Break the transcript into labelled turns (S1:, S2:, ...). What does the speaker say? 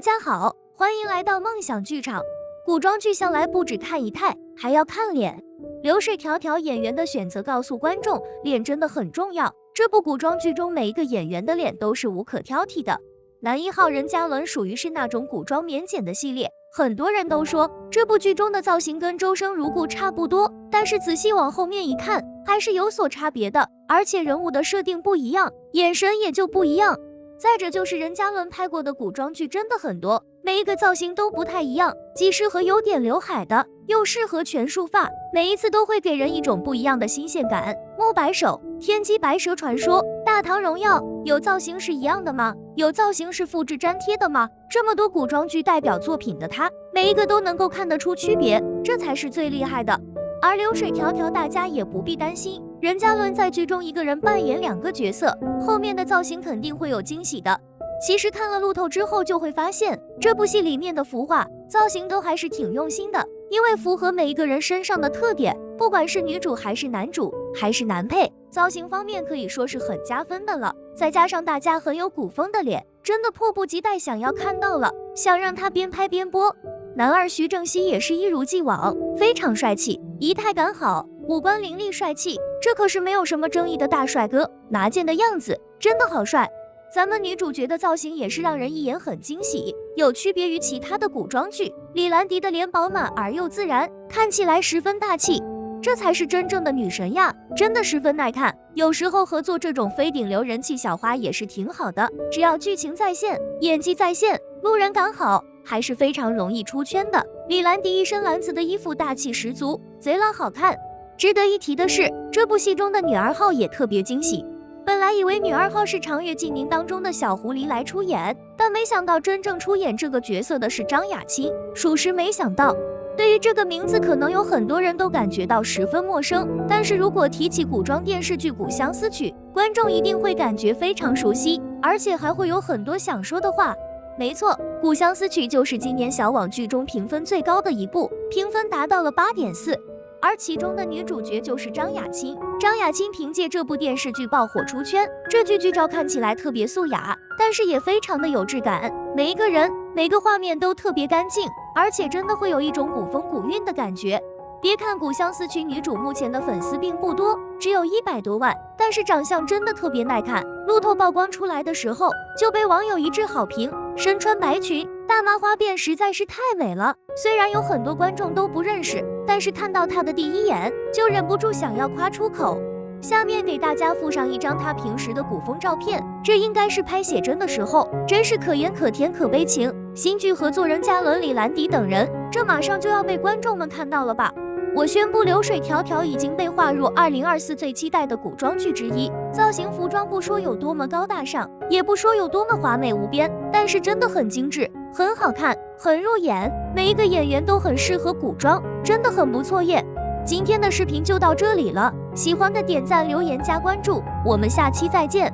S1: 家好，欢迎来到梦想剧场。古装剧向来不只看仪态，还要看脸。流水迢迢演员的选择告诉观众，脸真的很重要。这部古装剧中每一个演员的脸都是无可挑剔的。男一号任嘉伦属于是那种古装免检的系列，很多人都说这部剧中的造型跟周生如故差不多，但是仔细往后面一看，还是有所差别的，而且人物的设定不一样，眼神也就不一样。再者就是任嘉伦拍过的古装剧真的很多，每一个造型都不太一样，既适合有点刘海的，又适合全束发，每一次都会给人一种不一样的新鲜感。莫白首、天机白蛇传说、大唐荣耀，有造型是一样的吗？有造型是复制粘贴的吗？这么多古装剧代表作品的他，每一个都能够看得出区别，这才是最厉害的。而流水迢迢大家也不必担心，任嘉伦在剧中一个人扮演2个角色，后面的造型肯定会有惊喜的。其实看了路透之后就会发现，这部戏里面的服化造型都还是挺用心的，因为符合每一个人身上的特点，不管是女主还是男主还是男配，造型方面可以说是很加分的了。再加上大家很有古风的脸，真的迫不及待想要看到了，想让他边拍边播。男二徐正熙也是一如既往，非常帅气，仪态感好，五官凌厉帅气，这可是没有什么争议的大帅哥，拿剑的样子真的好帅。咱们女主角的造型也是让人一眼很惊喜，有区别于其他的古装剧，李兰迪的脸饱满而又自然，看起来十分大气，这才是真正的女神呀，真的十分耐看。有时候合作这种非顶流人气小花也是挺好的，只要剧情在线，演技在线，路人感好，还是非常容易出圈的。李兰迪一身蓝紫的衣服大气十足，贼拉好看。值得一提的是，这部戏中的女二号也特别惊喜。本来以为女二号是长月烬明当中的小狐狸来出演，但没想到真正出演这个角色的是张雅琴，属实没想到。对于这个名字，可能有很多人都感觉到十分陌生，但是如果提起古装电视剧《古相思曲》，观众一定会感觉非常熟悉，而且还会有很多想说的话。没错，《古相思曲》就是今年小网剧中评分最高的一部，评分达到了8.4。而其中的女主角就是张雅琴。张雅琴凭借这部电视剧爆火出圈，这剧剧照看起来特别素雅，但是也非常的有质感，每一个人每个画面都特别干净，而且真的会有一种古风古韵的感觉。别看《古相思曲》女主目前的粉丝并不多，只有100多万，但是长相真的特别耐看。路透曝光出来的时候，就被网友一致好评，身穿白裙，大麻花辫实在是太美了。虽然有很多观众都不认识，但是看到她的第一眼，就忍不住想要夸出口。下面给大家附上一张她平时的古风照片，这应该是拍写真的时候，真是可盐可甜可悲情。新剧合作任嘉伦、李兰迪等人，这马上就要被观众们看到了吧？我宣布，流水迢迢已经被划入2024最期待的古装剧之一。造型服装不说有多么高大上，也不说有多么华美无边，但是真的很精致，很好看，很入眼，每一个演员都很适合古装，真的很不错耶。今天的视频就到这里了，喜欢的点赞、留言、加关注，我们下期再见。